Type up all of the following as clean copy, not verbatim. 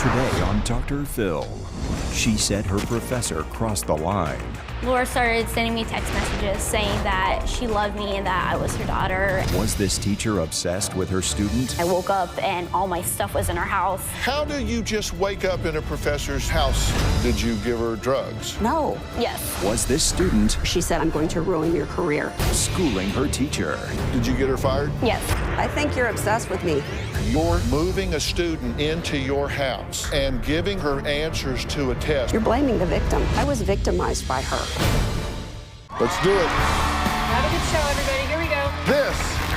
Today on Dr. Phil, she said her professor crossed the line. Laura started sending me text messages saying that she loved me and that I was her daughter. Was this teacher obsessed with her student? I woke up and all my stuff was in her house. How do you just wake up in a professor's house? Did you give her drugs? No. Yes. Was this student She said, I'm going to ruin your career. schooling her teacher? Did you get her fired? Yes. I think you're obsessed with me. You're moving a student into your house and giving her answers to a test. You're blaming the victim. I was victimized by her. Let's do it. Have a good show, everybody. Here we go. This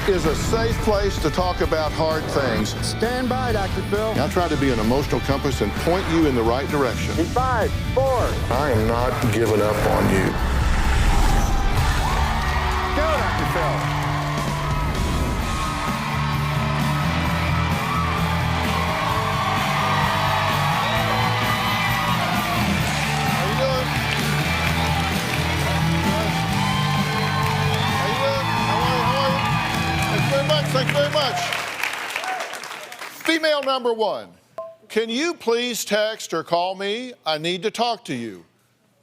is a safe place to talk about hard things. Stand by, Dr. Phil. I'll try to be an emotional compass and point you in the right direction. In 5, 4. I am not giving up on you. Go, Dr. Phil. How you doing? How you doing? How are you? Thank you very much. Thank you very much. Female number 1. Can you please text or call me? I need to talk to you.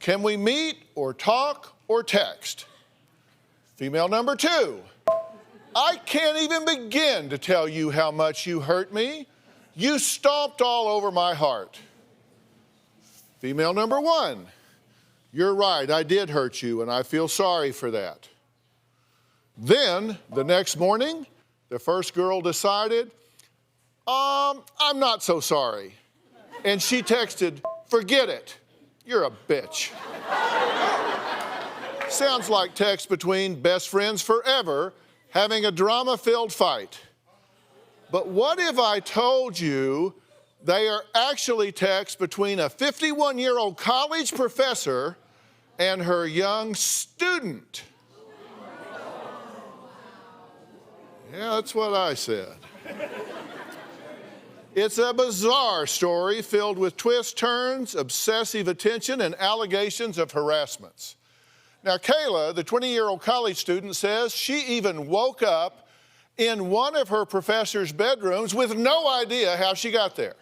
Can we meet or talk or text? Female number 2. I can't even begin to tell you how much you hurt me. You stomped all over my heart. Female number 1. You're right, I did hurt you, and I feel sorry for that. Then, the next morning, the first girl decided, I'm not so sorry. And she texted, forget it, you're a bitch. Sounds like text between best friends forever having a drama-filled fight. But what if I told you they are actually texts between a 51-year-old college professor and her young student? Yeah, that's what I said. It's a bizarre story filled with twists, turns, obsessive attention, and allegations of harassments. Now, Kayla, the 20-year-old college student, says she even woke up in one of her professor's bedrooms with no idea how she got there.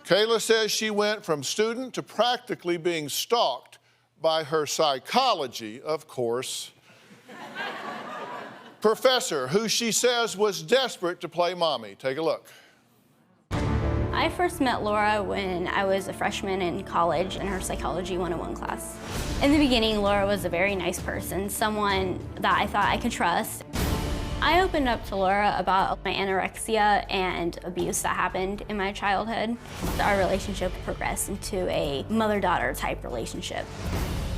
Kayla says she went from student to practically being stalked by her psychology, of course, professor, who she says was desperate to play mommy. Take a look. I first met Laura when I was a freshman in college in her Psychology 101 class. In the beginning, Laura was a very nice person, someone that I thought I could trust. I opened up to Laura about my anorexia and abuse that happened in my childhood. Our relationship progressed into a mother-daughter type relationship.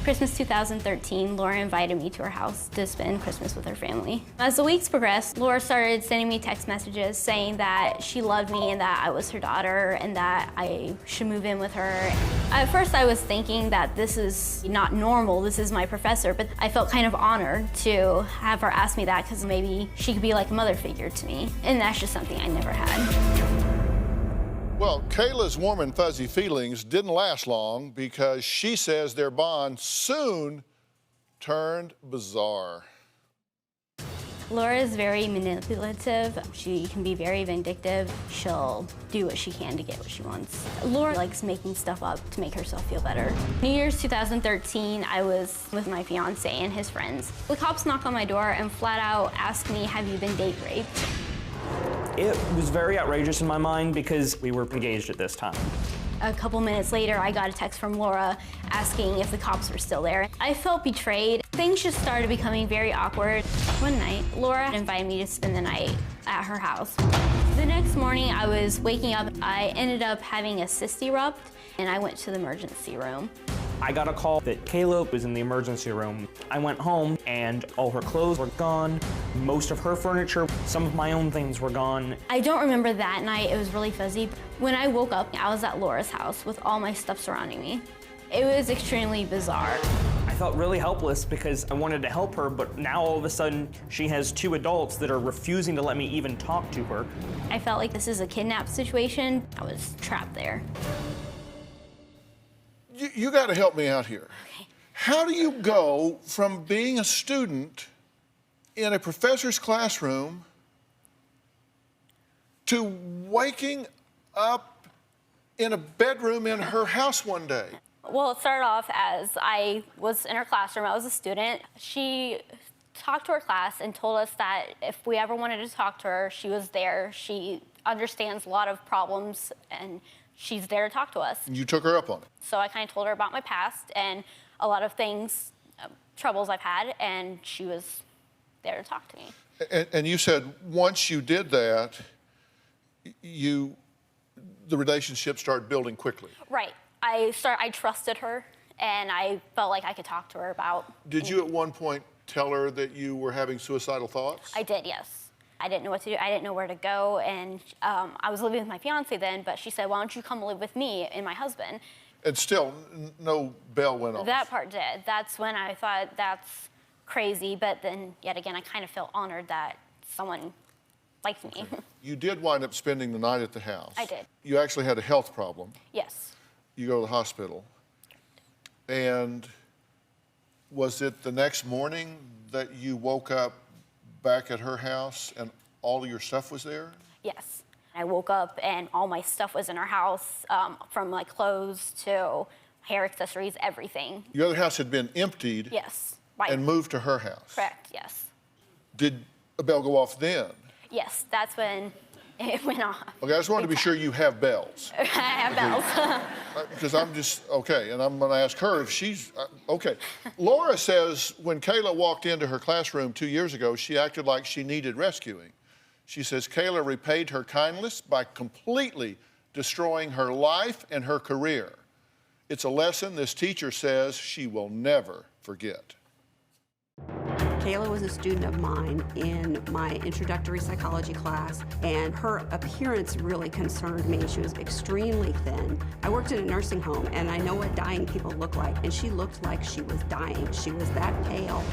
Christmas 2013, Laura invited me to her house to spend Christmas with her family. As the weeks progressed, Laura started sending me text messages saying that she loved me and that I was her daughter and that I should move in with her. At first I was thinking that this is not normal, this is my professor, but I felt kind of honored to have her ask me that because maybe she could be like a mother figure to me. And that's just something I never had. Well, Kayla's warm and fuzzy feelings didn't last long because she says their bond soon turned bizarre. Laura is very manipulative. She can be very vindictive. She'll do what she can to get what she wants. Laura likes making stuff up to make herself feel better. New Year's 2013, I was with my fiance and his friends. The cops knocked on my door and flat out asked me, have you been date raped? It was very outrageous in my mind because we were engaged at this time. A couple minutes later, I got a text from Laura asking if the cops were still there. I felt betrayed. Things just started becoming very awkward. One night, Laura invited me to spend the night at her house. The next morning, I was waking up. I ended up having a cyst erupt, and I went to the emergency room. I got a call that Kayla was in the emergency room. I went home and all her clothes were gone, most of her furniture, some of my own things were gone. I don't remember that night, it was really fuzzy. When I woke up, I was at Laura's house with all my stuff surrounding me. It was extremely bizarre. I felt really helpless because I wanted to help her, but now all of a sudden she has 2 adults that are refusing to let me even talk to her. I felt like this is a kidnap situation. I was trapped there. You got to help me out here. Okay. How do you go from being a student in a professor's classroom to waking up in a bedroom in her house one day? Well, it started off as I was in her classroom. I was a student. She talked to her class and told us that if we ever wanted to talk to her, she was there. She understands a lot of problems, and she's there to talk to us. You took her up on it. So I kind of told her about my past and a lot of things, troubles I've had, and she was there to talk to me. And you said once you did that, the relationship started building quickly. Right. I trusted her, and I felt like I could talk to her about. Did you at one point tell her that you were having suicidal thoughts? I did, yes. I didn't know what to do. I didn't know where to go, and I was living with my fiance then, but she said, why don't you come live with me and my husband? And still, no bell went off. That part did. That's when I thought that's crazy, but then yet again, I kind of felt honored that someone liked me. Okay. You did wind up spending the night at the house. I did. You actually had a health problem. Yes. You go to the hospital. And was it the next morning that you woke up back at her house and all of your stuff was there? Yes. I woke up and all my stuff was in her house, from my clothes to hair accessories, everything. Your other house had been emptied. Yes. Right. And moved to her house. Correct, yes. Did a bell go off then? Yes, that's when it went off. Okay, I just wanted to be sure you have bells. I have bells. Because I'm just, okay, and I'm gonna ask her if she's, okay. Laura says when Kayla walked into her classroom 2 years ago, she acted like she needed rescuing. She says Kayla repaid her kindness by completely destroying her life and her career. It's a lesson this teacher says she will never forget. Kayla was a student of mine in my introductory psychology class, and her appearance really concerned me. She was extremely thin. I worked in a nursing home, and I know what dying people look like, and she looked like she was dying. She was that pale.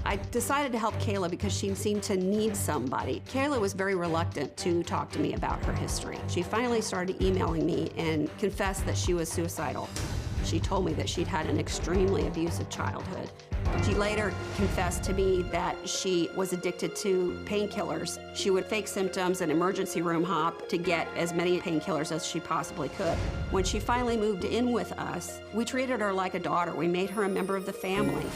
I decided to help Kayla because she seemed to need somebody. Kayla was very reluctant to talk to me about her history. She finally started emailing me and confessed that she was suicidal. She told me that she'd had an extremely abusive childhood. She later confessed to me that she was addicted to painkillers. She would fake symptoms and emergency room hop to get as many painkillers as she possibly could. When she finally moved in with us, we treated her like a daughter. We made her a member of the family.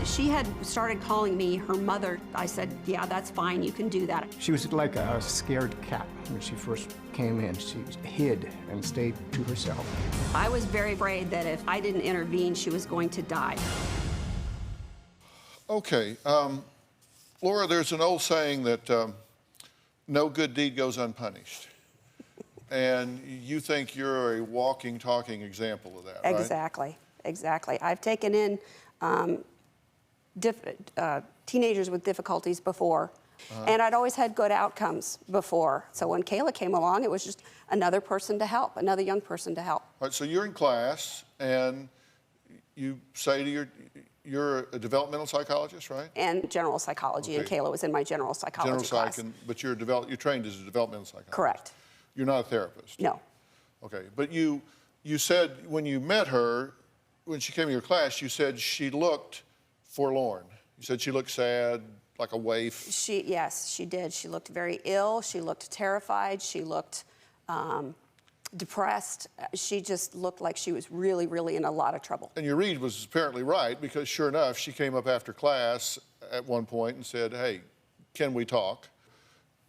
She had started calling me her mother. I said, yeah, that's fine, you can do that. She was like a scared cat when she first came in. She hid and stayed to herself. I was very afraid that if I didn't intervene, she was going to die. Okay, Laura, there's an old saying that no good deed goes unpunished. And you think you're a walking, talking example of that, right? Exactly, exactly. I've taken in teenagers with difficulties before, and I'd always had good outcomes before. So when Kayla came along, it was just another person to help, another young person to help. All right, so you're in class, and you say to you're a developmental psychologist, right? And general psychology, Okay. and Kayla was in my general psychology class. But you're trained as a developmental psychologist. Correct. You're not a therapist. No. Okay, but you said when you met her, when she came to your class, you said she looked forlorn. You said she looked sad, like a waif. Yes, she did. She looked very ill. She looked terrified. She looked depressed. She just looked like she was really, really in a lot of trouble. And your read was apparently right, because sure enough, she came up after class at one point and said, hey, can we talk?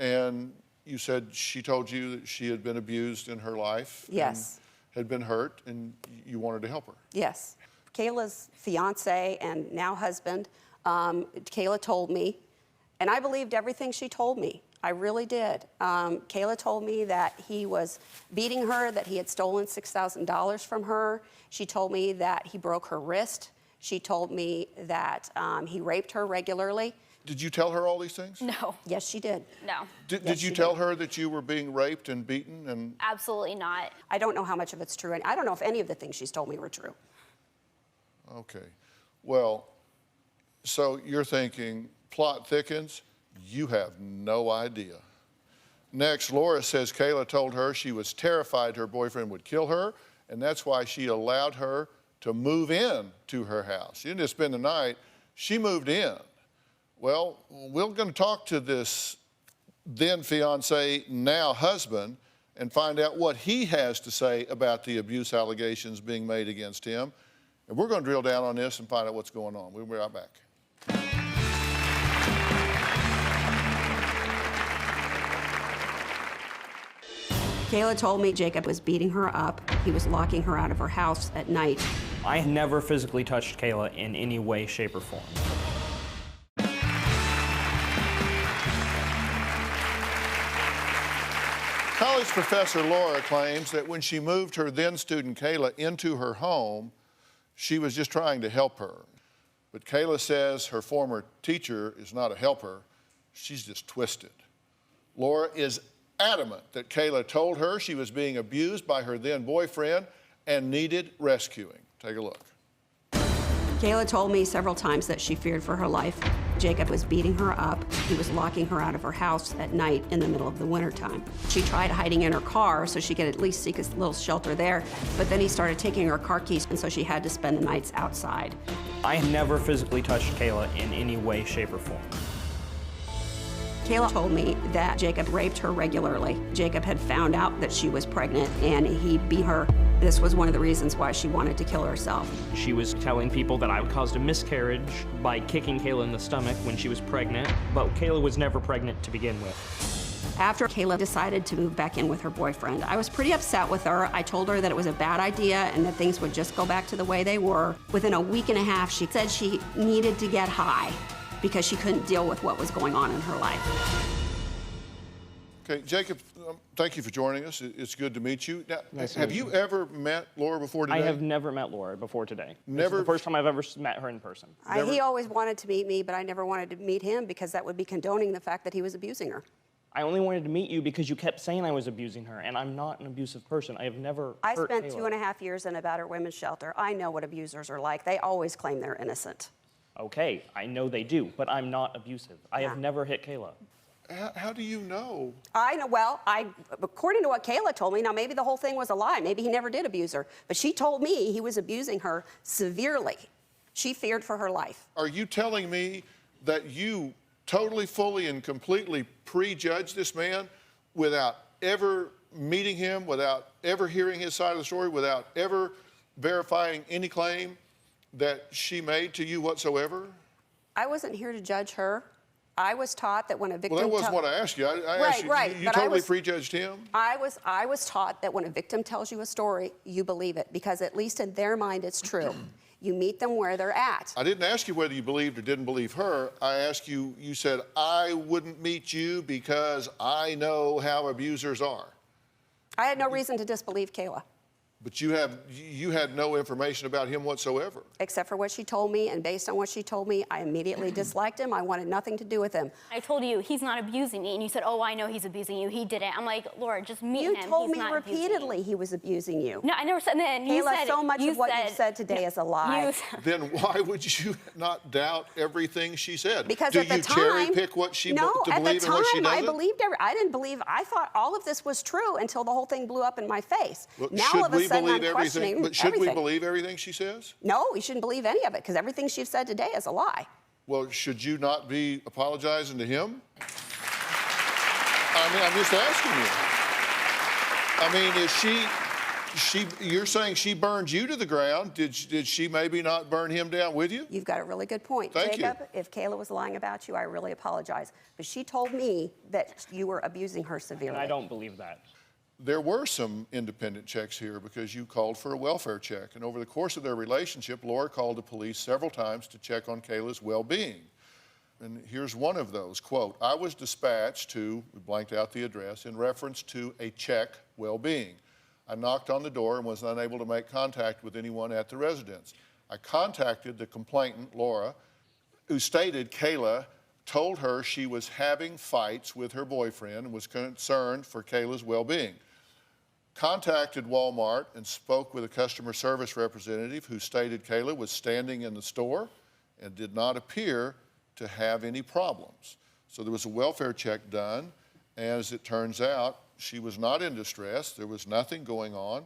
And you said she told you that she had been abused in her life. Yes. And had been hurt, and you wanted to help her. Yes. Kayla's fiance and now husband, Kayla told me, and I believed everything she told me. I really did. Kayla told me that he was beating her, that he had stolen $6,000 from her. She told me that he broke her wrist. She told me that he raped her regularly. Did you tell her all these things? No. Yes, she did. No. Did you tell her that you were being raped and beaten? And Absolutely not. I don't know how much of it's true. I don't know if any of the things she's told me were true. Okay. Well, so you're thinking plot thickens? You have no idea. Next, Laura says Kayla told her she was terrified her boyfriend would kill her, and that's why she allowed her to move in to her house. She didn't just spend the night, she moved in. Well, we're going to talk to this then fiance, now husband, and find out what he has to say about the abuse allegations being made against him. And we're going to drill down on this and find out what's going on. We'll be right back. Kayla told me Jacob was beating her up. He was locking her out of her house at night. I never physically touched Kayla in any way, shape, or form. College professor Laura claims that when she moved her then student Kayla into her home, she was just trying to help her. But Kayla says her former teacher is not a helper, she's just twisted. Laura is adamant that Kayla told her she was being abused by her then boyfriend and needed rescuing. Take a look. Kayla told me several times that she feared for her life. Jacob was beating her up. He was locking her out of her house at night in the middle of the wintertime. She tried hiding in her car so she could at least seek a little shelter there, but then he started taking her car keys, and so she had to spend the nights outside. I never physically touched Kayla in any way, shape, or form. Kayla told me that Jacob raped her regularly. Jacob had found out that she was pregnant, and he beat her. This was one of the reasons why she wanted to kill herself. She was telling people that I caused a miscarriage by kicking Kayla in the stomach when she was pregnant, but Kayla was never pregnant to begin with. After Kayla decided to move back in with her boyfriend, I was pretty upset with her. I told her that it was a bad idea and that things would just go back to the way they were. Within a week and a half, she said she needed to get high because she couldn't deal with what was going on in her life. Okay, Jacob, thank you for joining us. It's good to meet you. Now, have you ever met Laura before today? I have never met Laura before today. Never? This is the first time I've ever met her in person. He always wanted to meet me, but I never wanted to meet him because that would be condoning the fact that he was abusing her. I only wanted to meet you because you kept saying I was abusing her, and I'm not an abusive person. I have never I hurt spent Kayla. 2.5 years in a battered women's shelter. I know what abusers are like. They always claim they're innocent. Okay, I know they do, but I'm not abusive. I have never hit Kayla. How do you know? I know, well, according to what Kayla told me, now maybe the whole thing was a lie. Maybe he never did abuse her, but she told me he was abusing her severely. She feared for her life. Are you telling me that you totally, fully, and completely prejudged this man without ever meeting him, without ever hearing his side of the story, without ever verifying any claim that she made to you whatsoever? I wasn't here to judge her. I was taught that when a victim... Well, that wasn't what I asked you. I asked you, you totally prejudged him? I was taught that when a victim tells you a story, you believe it, because at least in their mind, it's true. You meet them where they're at. I didn't ask you whether you believed or didn't believe her. I asked you, you said, I wouldn't meet you because I know how abusers are. I had no reason to disbelieve Kayla. But you had no information about him whatsoever. Except for what she told me, and based on what she told me, I immediately disliked him. I wanted nothing to do with him. I told you, he's not abusing me, and you said, oh, I know he's abusing you. He did it. I'm like, Laura, just meet him. You told He's me not repeatedly he was abusing you. No, I never said that. Kayla, so much of what you've said today is a lie. Then why would you not doubt everything she said? Because do at the you time, cherry pick what she no, to at the believe and what she time, doesn't? I believed I didn't believe. I thought all of this was true until the whole thing blew up in my face. Well, now all of a sudden I'm questioning but should everything. we believe everything she says? No, we shouldn't believe any of it, because everything she's said today is a lie. Well, should you not be apologizing to him? I mean, I'm just asking you. I mean, is you're saying she burned you to the ground. Did she maybe not burn him down with you? You've got a really good point. Thank Jacob, you. if Kayla was lying about you, I really apologize. But she told me that you were abusing her severely. And I don't believe that. There were some independent checks here because you called for a welfare check. And over the course of their relationship, Laura called the police several times to check on Kayla's well-being. And here's one of those, quote, I was dispatched to, we blanked out the address, in reference to a check well-being. I knocked on the door and was unable to make contact with anyone at the residence. I contacted the complainant, Laura, who stated Kayla told her she was having fights with her boyfriend and was concerned for Kayla's well-being. Contacted Walmart and spoke with a customer service representative who stated Kayla was standing in the store and did not appear to have any problems. So there was a welfare check done, and as it turns out, she was not in distress. There was nothing going on.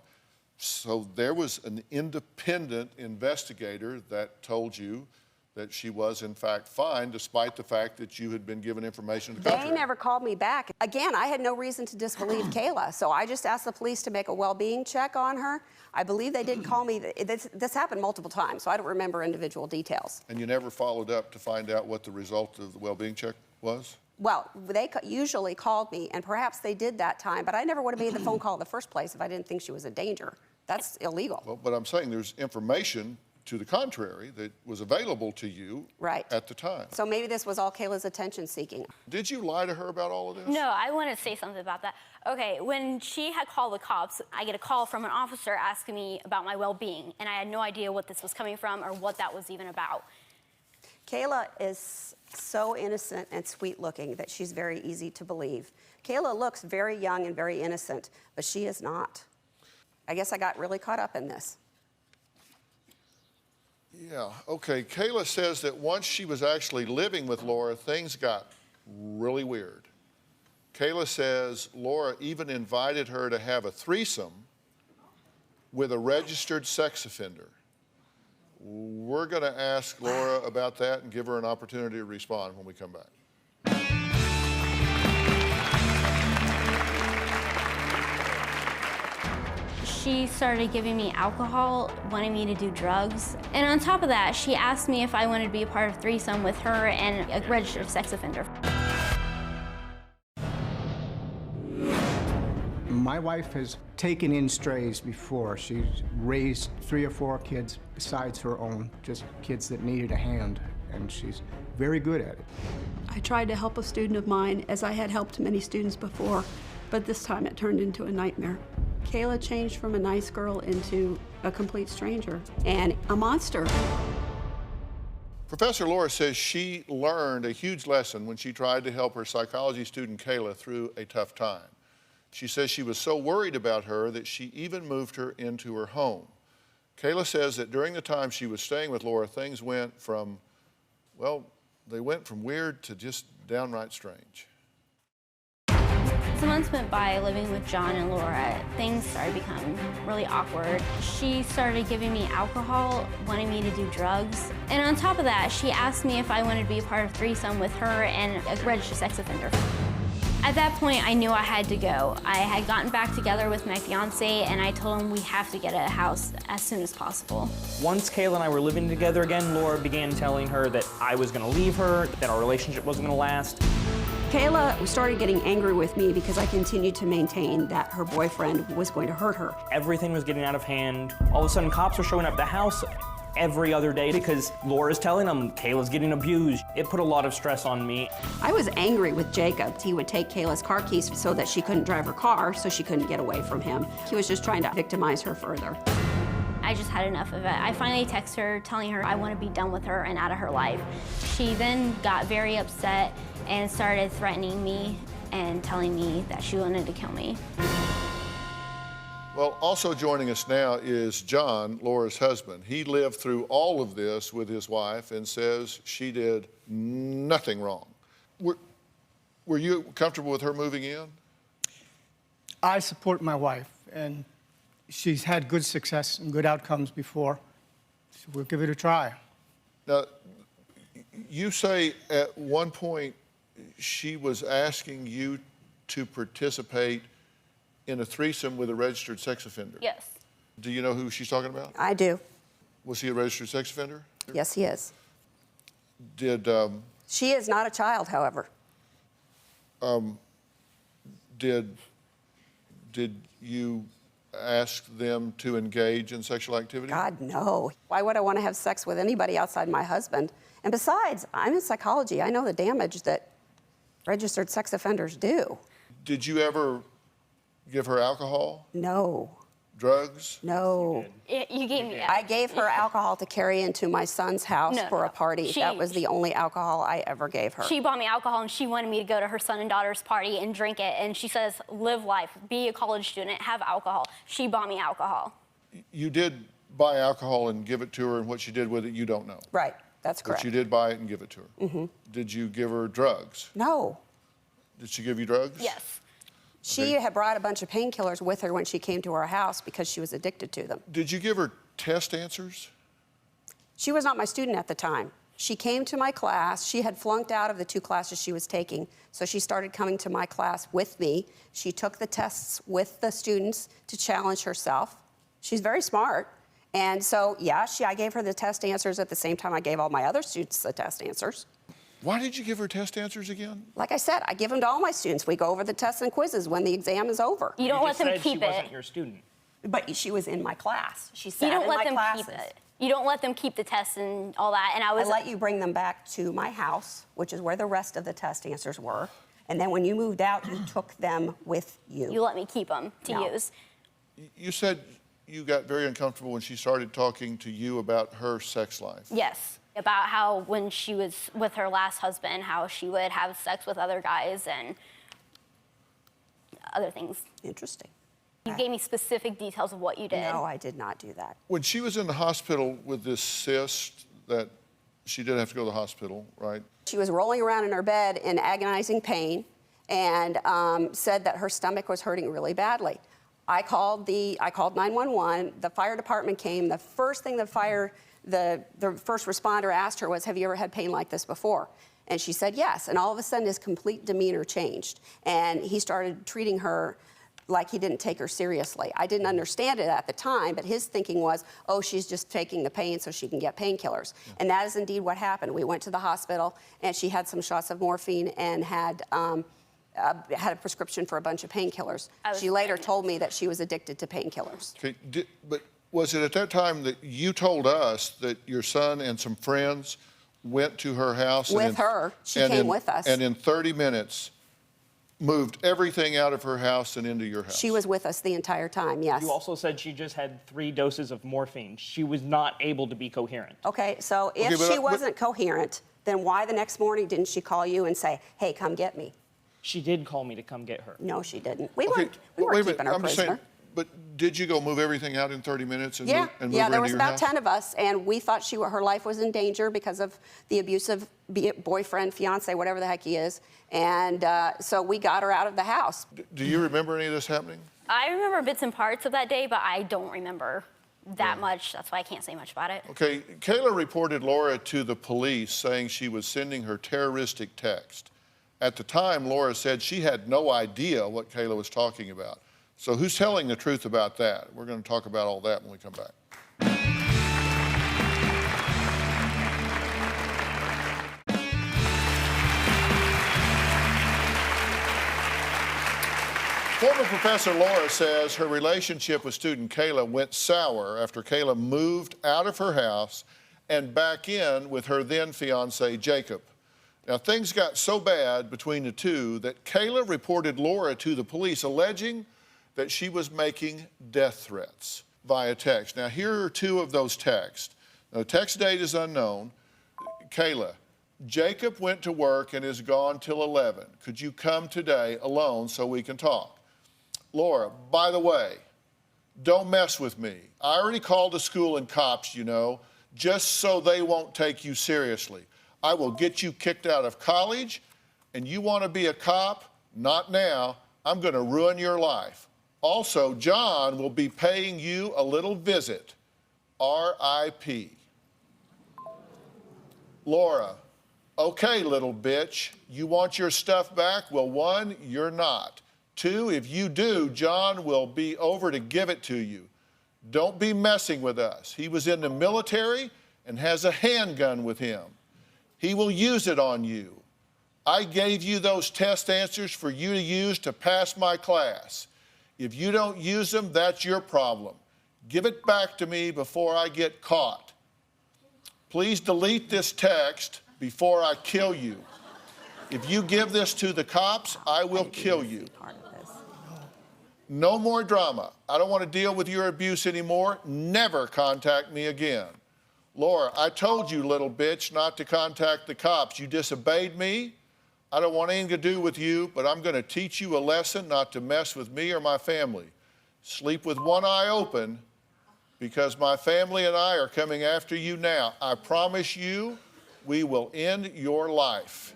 So there was an independent investigator that told you that she was in fact fine, despite the fact that you had been given information to the They contrary. never called me back. Again, I had no reason to disbelieve Kayla, so I just asked the police to make a well-being check on her. I believe they did call me. This happened multiple times, so I don't remember individual details. And you never followed up to find out what the result of the well-being check was? Well, they usually called me, and perhaps they did that time, but I never would have made the phone call in the first place if I didn't think she was a danger. That's illegal. Well, but I'm saying there's information to the contrary that was available to you Right. at the time. So maybe this was all Kayla's attention seeking. Did you lie to her about all of this? No, I want to say something about that. Okay, when she had called the cops, I get a call from an officer asking me about my well-being, and I had no idea what this was coming from or what that was even about. Kayla is so innocent and sweet looking that she's very easy to believe. Kayla looks very young and very innocent, but she is not. I guess I got really caught up in this. Yeah, okay. Kayla says that once she was actually living with Laura, things got really weird. Kayla says Laura even invited her to have a threesome with a registered sex offender. We're going to ask Laura about that and give her an opportunity to respond when we come back. She started giving me alcohol, wanting me to do drugs. And on top of that, she asked me if I wanted to be a part of threesome with her and a registered sex offender. My wife has taken in strays before. She's raised 3 or 4 kids besides her own, just kids that needed a hand, and she's very good at it. I tried to help a student of mine, as I had helped many students before, but this time it turned into a nightmare. Kayla changed from a nice girl into a complete stranger and a monster. Professor Laura says she learned a huge lesson when she tried to help her psychology student Kayla through a tough time. She says she was so worried about her that she even moved her into her home. Kayla says that during the time she was staying with Laura, things went from, well, they went from weird to just downright strange. Some months went by living with John and Laura. Things started becoming really awkward. She started giving me alcohol, wanting me to do drugs. And on top of that, she asked me if I wanted to be a part of threesome with her and a registered sex offender. At that point, I knew I had to go. I had gotten back together with my fiance, and I told him we have to get a house as soon as possible. Once Kayla and I were living together again, Laura began telling her that I was going to leave her, that our relationship wasn't going to last. Kayla started getting angry with me because I continued to maintain that her boyfriend was going to hurt her. Everything was getting out of hand. All of a sudden, cops were showing up at the house every other day because Laura's telling them Kayla's getting abused. It put a lot of stress on me. I was angry with Jacob. He would take Kayla's car keys so that she couldn't drive her car, so she couldn't get away from him. He was just trying to victimize her further. I just had enough of it. I finally texted her, telling her I want to be done with her and out of her life. She then got very upset and started threatening me and telling me that she wanted to kill me. Well, also joining us now is John, Laura's husband. He lived through all of this with his wife and says she did nothing wrong. Were you comfortable with her moving in? I support my wife, and she's had good success and good outcomes before, so we'll give it a try. Now, you say at one point she was asking you to participate in a threesome with a registered sex offender. Yes. Do you know who she's talking about? I do. Was he a registered sex offender? Yes, he is. Did She is not a child, however. did you ask them to engage in sexual activity? God, no. Why would I want to have sex with anybody outside my husband? And besides, I'm in psychology. I know the damage that registered sex offenders do. Did you ever give her alcohol? No. Drugs? No. You gave me I gave her alcohol to carry into my son's house No, for a no. party. That was the only alcohol I ever gave her. She bought me alcohol and she wanted me to go to her son and daughter's party and drink it. And she says, live life, be a college student, have alcohol. She bought me alcohol. You did buy alcohol and give it to her, and what she did with it, you don't know. Right, that's correct. But you did buy it and give it to her. Mm-hmm. Did you give her drugs? No. Did she give you drugs? Yes. She had brought a bunch of painkillers with her when she came to our house because she was addicted to them. Did you give her test answers? She was not my student at the time. She came to my class. She had flunked out of the 2 classes she was taking, so she started coming to my class with me. She took the tests with the students to challenge herself. She's very smart. And so, yeah, I gave her the test answers at the same time I gave all my other students the test answers. Why did you give her test answers again? Like I said, I give them to all my students. We go over the tests and quizzes when the exam is over. You don't let them keep she it. wasn't your student. But she was in my class. She sat You don't in let my them classes. keep it. You don't let them keep the tests and all that. And I let you bring them back to my house, which is where the rest of the test answers were. And then when you moved out, you took them with you. You let me keep them to use. You said you got very uncomfortable when she started talking to you about her sex life. Yes. About how when she was with her last husband, how she would have sex with other guys and other things. Interesting. You gave me specific details of what you did. No, I did not do that. When she was in the hospital with this cyst, that she did have to go to the hospital, right? She was rolling around in her bed in agonizing pain and said that her stomach was hurting really badly. I called 911. The fire department came. The first thing the first responder asked her was, "Have you ever had pain like this before?" And she said yes. And all of a sudden, his complete demeanor changed, and he started treating her like he didn't take her seriously. I didn't understand it at the time, but his thinking was, oh, she's just taking the pain so she can get painkillers. And that is indeed what happened. We went to the hospital, and she had some shots of morphine and had a prescription for a bunch of painkillers. She later told me that she was addicted to painkillers. Okay, but was it at that time that you told us that your son and some friends went to her house? With her. She came with us. And in 30 minutes, moved everything out of her house and into your house? She was with us the entire time, yes. You also said she just had 3 doses of morphine. She was not able to be coherent. Okay, so if she wasn't coherent, then why the next morning didn't she call you and say, hey, come get me? She did call me to come get her. No, she didn't. We weren't keeping her prisoner. Saying, but did you go move everything out in 30 minutes and move her there into was your about house? 10 of us, and we thought her life was in danger because of the abusive boyfriend, fiance, whatever the heck he is. And so we got her out of the house. Do you remember any of this happening? I remember bits and parts of that day, but I don't remember that much. That's why I can't say much about it. Okay, Kayla reported Laura to the police saying she was sending her terroristic text. At the time, Laura said she had no idea what Kayla was talking about. So who's telling the truth about that? We're going to talk about all that when we come back. Former Professor Laura says her relationship with student Kayla went sour after Kayla moved out of her house and back in with her then fiance, Jacob. Now, things got so bad between the two that Kayla reported Laura to the police, alleging that she was making death threats via text. Now, here are 2 of those texts. Now, the text date is unknown. Kayla, Jacob went to work and is gone till 11. Could you come today alone so we can talk? Laura, by the way, don't mess with me. I already called the school and cops, you know, just so they won't take you seriously. I will get you kicked out of college, and you want to be a cop? Not now. I'm going to ruin your life. Also, John will be paying you a little visit. R.I.P. Laura, okay, little bitch, you want your stuff back? Well, 1, you're not. 2, if you do, John will be over to give it to you. Don't be messing with us. He was in the military and has a handgun with him. He will use it on you. I gave you those test answers for you to use to pass my class. If you don't use them, that's your problem. Give it back to me before I get caught. Please delete this text before I kill you. If you give this to the cops, I will kill you. No more drama. I don't want to deal with your abuse anymore. Never contact me again. Laura, I told you, little bitch, not to contact the cops. You disobeyed me. I don't want anything to do with you, but I'm going to teach you a lesson not to mess with me or my family. Sleep with one eye open because my family and I are coming after you now. I promise you, we will end your life.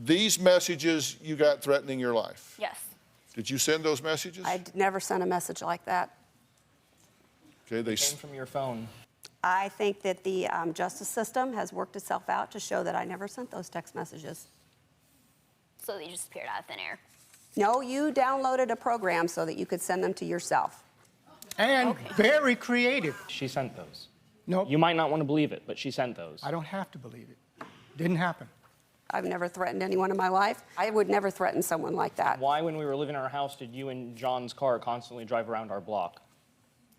These messages you got threatening your life. Yes. Did you send those messages? I never sent a message like that. Okay, they came from your phone. I think that the justice system has worked itself out to show that I never sent those text messages. So they just appeared out of thin air. No, you downloaded a program so that you could send them to yourself. And very creative. She sent those. Nope. You might not want to believe it, but she sent those. I don't have to believe it. Didn't happen. I've never threatened anyone in my life. I would never threaten someone like that. Why, when we were living in our house, did you and John's car constantly drive around our block?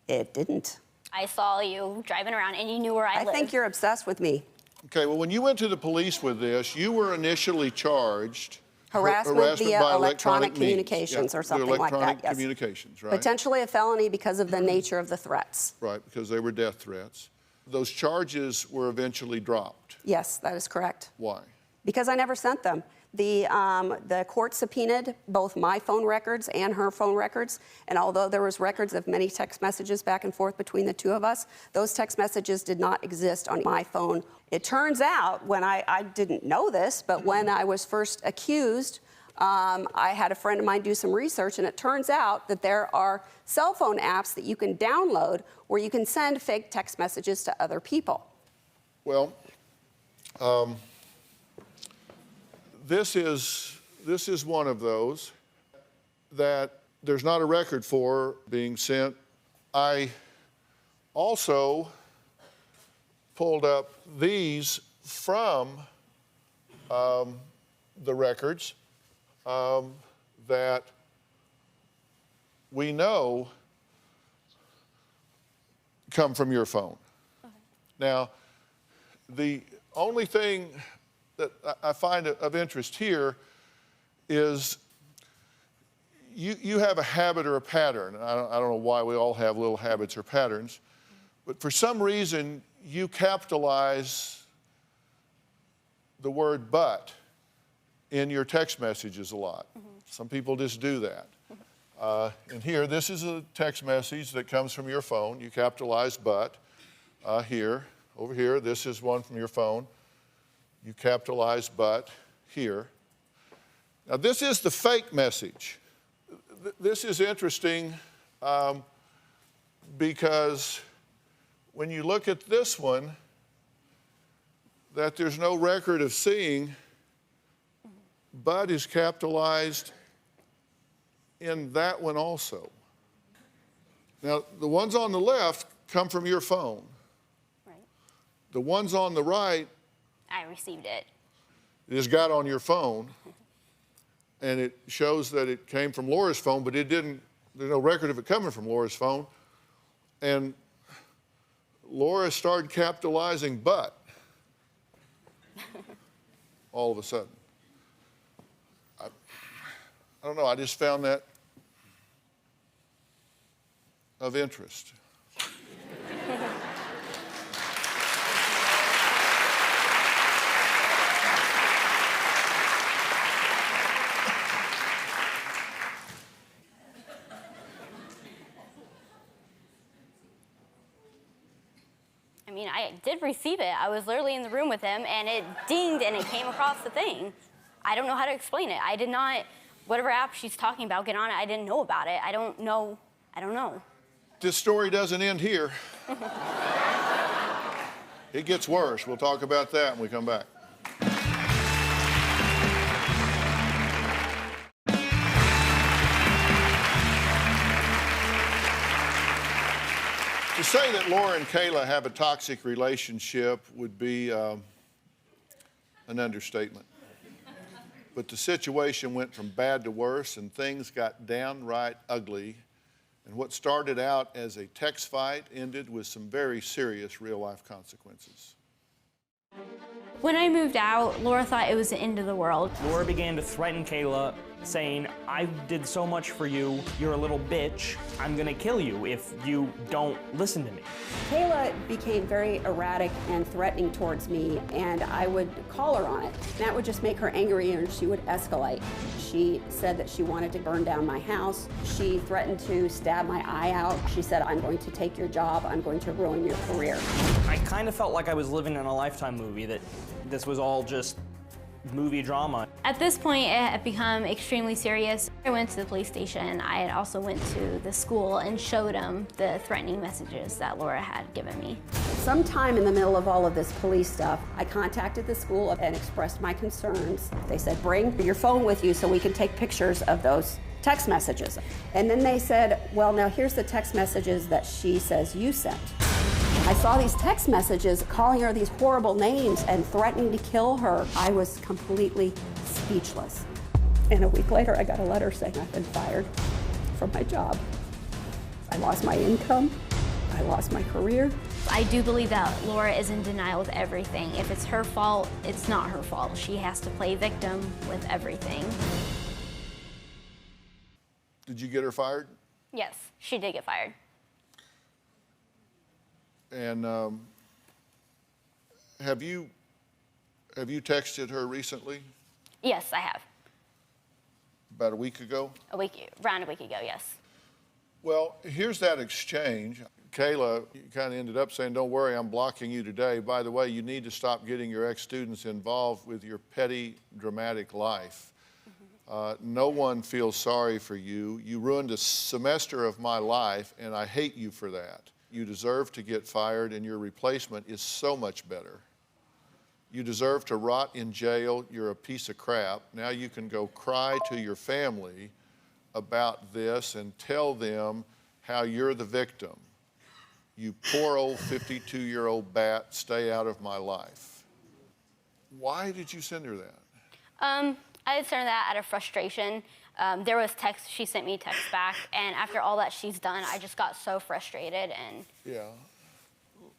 It didn't. I saw you driving around and you knew where I lived. I think you're obsessed with me. Okay, well, when you went to the police with this, you were initially charged Harassment via by electronic means. communications or something like that, Electronic yes. communications, right? Potentially a felony because of the nature of the threats. Right, because they were death threats. Those charges were eventually dropped. Yes, that is correct. Why? Because I never sent them. The court subpoenaed both my phone records and her phone records, and although there was records of many text messages back and forth between the two of us, those text messages did not exist on my phone. It turns out, when I didn't know this, but when I was first accused, I had a friend of mine do some research, and it turns out that there are cell phone apps that you can download where you can send fake text messages to other people. Well, this is one of those that there's not a record for being sent. I also pulled up these from the records that we know come from your phone. Okay. Now, the only thing that I find of interest here is you have a habit or a pattern. I don't know why we all have little habits or patterns, but for some reason you capitalize the word "but" in your text messages a lot. Mm-hmm. Some people just do that. And here, this is a text message that comes from your phone. You capitalize "but" here. Over here, this is one from your phone. You capitalize "but" here. Now, this is the fake message. This is interesting because when you look at this one, that there's no record of seeing, "but" is capitalized in that one also. Now, the ones on the left come from your phone. Right. The ones on the right, I received it. It just got on your phone, and it shows that it came from Laura's phone, but it didn't, there's no record of it coming from Laura's phone. And Laura started capitalizing "but" all of a sudden. I don't know, I just found that of interest. I mean, I did receive it. I was literally in the room with him, and it dinged, and it came across the thing. I don't know how to explain it. I did not, whatever app she's talking about, get on it. I didn't know about it. I don't know. This story doesn't end here. It gets worse. We'll talk about that when we come back. To say that Laura and Kayla have a toxic relationship would be an understatement. But the situation went from bad to worse, and things got downright ugly. And what started out as a text fight ended with some very serious real-life consequences. When I moved out, Laura thought it was the end of the world. Laura began to threaten Kayla, saying, "I did so much for you, you're a little bitch, I'm gonna kill you if you don't listen to me." Kayla became very erratic and threatening towards me, and I would call her on it. That would just make her angry, and she would escalate. She said that she wanted to burn down my house. She threatened to stab my eye out. She said, "I'm going to take your job, I'm going to ruin your career." I kind of felt like I was living in a Lifetime movie, that this was all just movie drama. At this point, it had become extremely serious. I went to the police station. I had also went to the school and showed them the threatening messages that Laura had given me. Sometime in the middle of all of this police stuff, I contacted the school and expressed my concerns. They said, bring your phone with you so we can take pictures of those text messages. And then they said, well, now here's the text messages that she says you sent. I saw these text messages calling her these horrible names and threatening to kill her. I was completely speechless. And a week later, I got a letter saying I've been fired from my job. I lost my income. I lost my career. I do believe that Laura is in denial with everything. If it's her fault, it's not her fault. She has to play victim with everything. Did you get her fired? Yes, she did get fired. And have you texted her recently? Yes, I have. About a week ago? Around a week ago, yes. Well, here's that exchange. Kayla kind of ended up saying, don't worry, I'm blocking you today. By the way, you need to stop getting your ex-students involved with your petty, dramatic life. No one feels sorry for you. You ruined a semester of my life, and I hate you for that. You deserve to get fired, and your replacement is so much better. You deserve to rot in jail. You're a piece of crap. Now you can go cry to your family about this and tell them how you're the victim. You poor old 52-year-old bat, stay out of my life. Why did you send her that? I had sent her that out of frustration. There was text, she sent me text back, and after all that she's done, I just got so frustrated and... Yeah.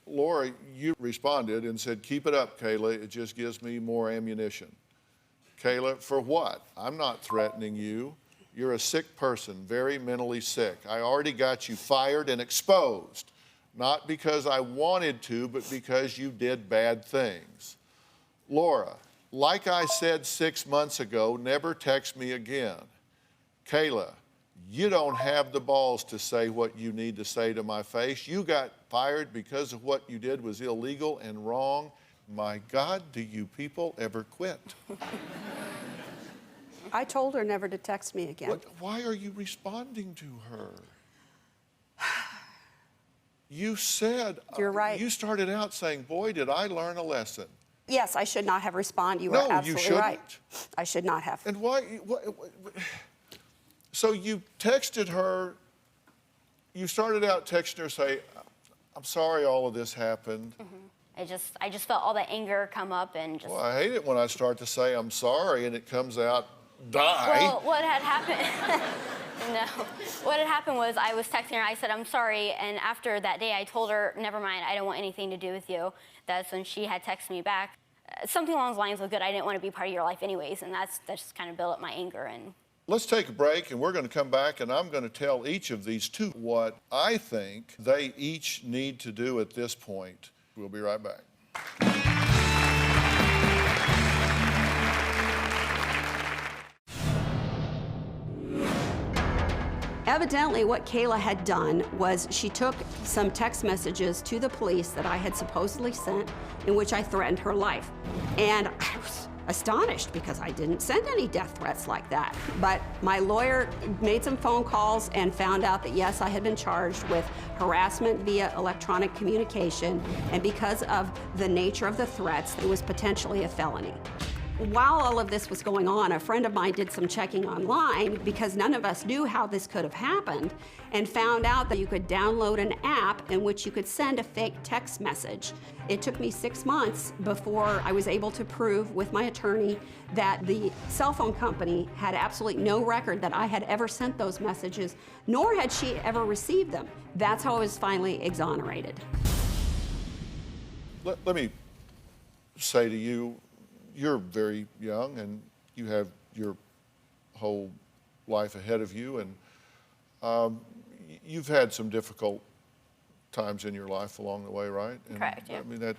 Laura, you responded and said, keep it up, Kayla, it just gives me more ammunition. Kayla, for what? I'm not threatening you. You're a sick person, very mentally sick. I already got you fired and exposed, not because I wanted to, but because you did bad things. Laura, like I said 6 months ago, never text me again. Kayla, you don't have the balls to say what you need to say to my face. You got fired because of what you did was illegal and wrong. My God, do you people ever quit? I told her never to text me again. Why are you responding to her? You said... You're right. You started out saying, boy, did I learn a lesson. Yes, I should not have responded. You No, are absolutely you shouldn't. right. I should not have. And why... So you texted her, you started out texting her, say, I'm sorry all of this happened. Mm-hmm. I just felt all the anger come up and just... Well, I hate it when I start to say I'm sorry and it comes out, die. Well, what had happened... No. What had happened was I was texting her, I said, I'm sorry, and after that day I told her, never mind, I don't want anything to do with you. That's when she had texted me back. Something along those lines was good, I didn't want to be part of your life anyways, and that just kind of built up my anger. And Let's take a break, and we're going to come back, and I'm going to tell each of these two what I think they each need to do at this point. We'll be right back. Evidently, what Kayla had done was she took some text messages to the police that I had supposedly sent in which I threatened her life. And I was astonished because I didn't send any death threats like that. But my lawyer made some phone calls and found out that, yes, I had been charged with harassment via electronic communication, and because of the nature of the threats, it was potentially a felony. While all of this was going on, a friend of mine did some checking online because none of us knew how this could have happened, and found out that you could download an app in which you could send a fake text message. It took me 6 months before I was able to prove with my attorney that the cell phone company had absolutely no record that I had ever sent those messages, nor had she ever received them. That's how I was finally exonerated. Let me say to you, you're very young and you have your whole life ahead of you, and you've had some difficult times in your life along the way, right? And correct, yeah. I mean,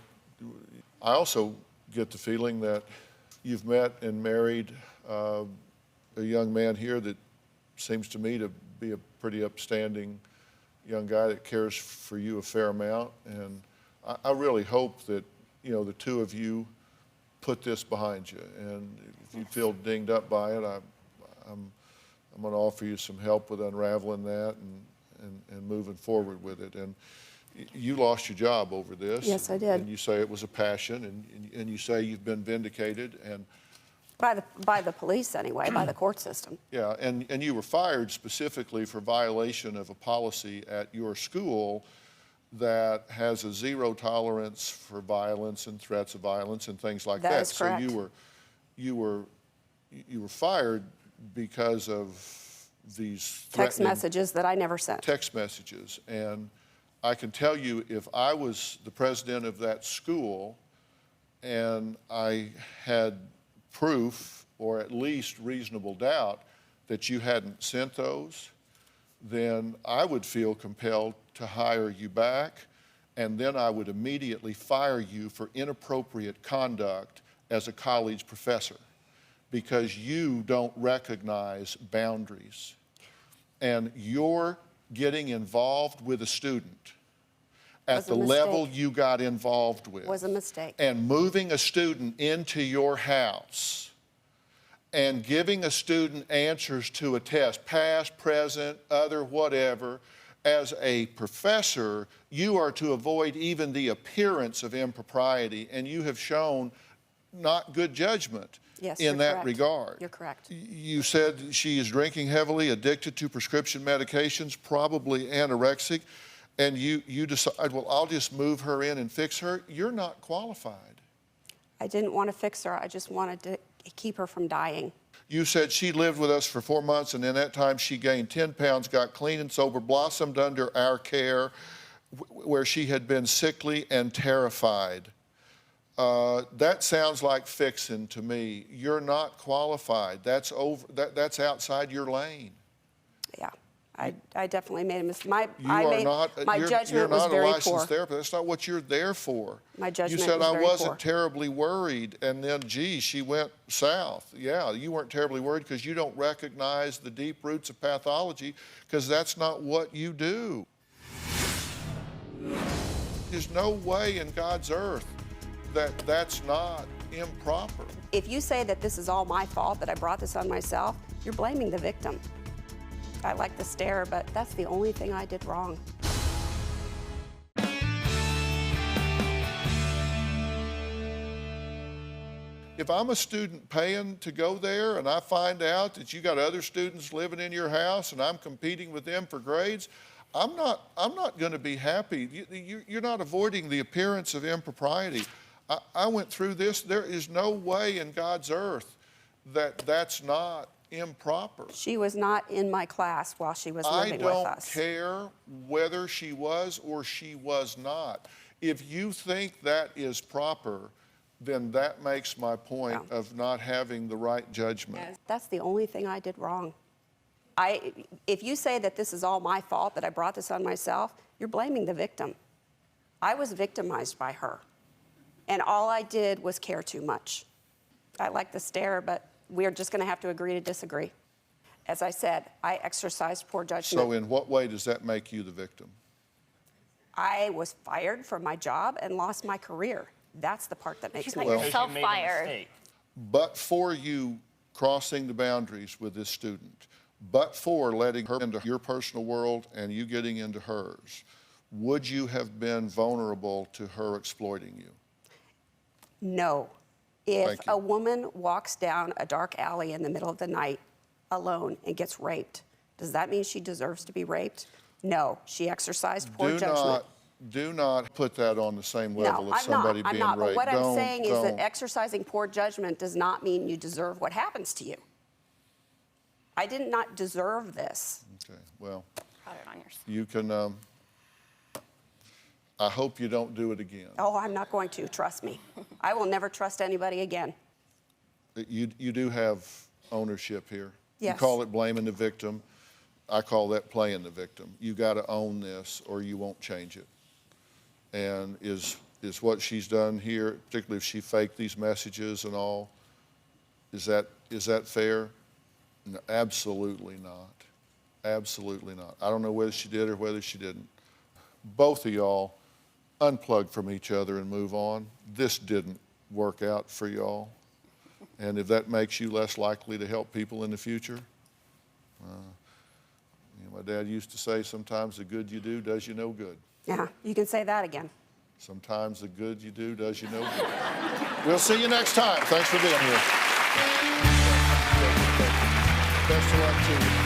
I also get the feeling that you've met and married a young man here that seems to me to be a pretty upstanding young guy that cares for you a fair amount, and I really hope that, you know, the two of you put this behind you. And if you feel dinged up by it, I'm going to offer you some help with unraveling that and moving forward with it. And you lost your job over this. Yes, I did. And you say it was a passion, and you say you've been vindicated. And by the police anyway, by the court system. yeah, and you were fired specifically for violation of a policy at your school that has a zero tolerance for violence and threats of violence and things like that. That is correct. So you were fired because of these Text messages that I never sent. text messages. And I can tell you, if I was the president of that school and I had proof or at least reasonable doubt that you hadn't sent those, then I would feel compelled to hire you back, and then I would immediately fire you for inappropriate conduct as a college professor because you don't recognize boundaries. And you're getting involved with a student at the level you got involved with. Was a mistake. And moving a student into your house and giving a student answers to a test, past, present, other, whatever. As a professor, you are to avoid even the appearance of impropriety, and you have shown not good judgment in that regard. You're correct. You said she is drinking heavily, addicted to prescription medications, probably anorexic, and you decide, well, I'll just move her in and fix her. You're not qualified. I didn't want to fix her. I just wanted to keep her from dying. You said she lived with us for 4 months, and in that time she gained 10 pounds, got clean and sober, blossomed under our care, where she had been sickly and terrified. That sounds like fixing to me. You're not qualified. That's outside your lane. Yeah, I definitely made a mistake. My judgment you're was not very a licensed poor. therapist. That's not what you're there for. My judgment You said was I very wasn't poor. terribly worried, and then, gee, she went south. Yeah, you weren't terribly worried because you don't recognize the deep roots of pathology, because that's not what you do. There's no way in God's earth that that's not improper. If you say that this is all my fault, that I brought this on myself, you're blaming the victim. I like the stare, but that's the only thing I did wrong. If I'm a student paying to go there and I find out that you got other students living in your house and I'm competing with them for grades, I'm not going to be happy. You're not avoiding the appearance of impropriety. I went through this. There is no way in God's earth that that's not improper. She was not in my class while she was living with us. I don't care whether she was or she was not. If you think that is proper, then that makes my point of not having the right judgment. That's the only thing I did wrong. If you say that this is all my fault, that I brought this on myself, you're blaming the victim. I was victimized by her, and all I did was care too much. I like the stare, but we're just going to have to agree to disagree. As I said, I exercised poor judgment. So in what way does that make you the victim? I was fired from my job and lost my career. That's the part that makes me self-fired. But for you crossing the boundaries with this student, but for letting her into your personal world and you getting into hers, would you have been vulnerable to her exploiting you? No. If a woman walks down a dark alley in the middle of the night alone and gets raped, does that mean she deserves to be raped? No. She exercised poor judgment. Do not put that on the same level of somebody being raped. I'm not. But what I'm saying is that exercising poor judgment does not mean you deserve what happens to you. I did not deserve this. Okay, well, On yours. you can, I hope you don't do it again. Oh, I'm not going to, trust me. I will never trust anybody again. You do have ownership here. Yes. You call it blaming the victim. I call that playing the victim. You got to own this or you won't change it. And is what she's done here, particularly if she faked these messages and all, is that fair? No, absolutely not. Absolutely not. I don't know whether she did or whether she didn't. Both of y'all unplug from each other and move on. This didn't work out for y'all. And if that makes you less likely to help people in the future, my dad used to say, sometimes the good you do does you no good. Yeah, you can say that again. Sometimes the good you do does you no good. We'll see you next time. Thanks for being here. Best of luck to you.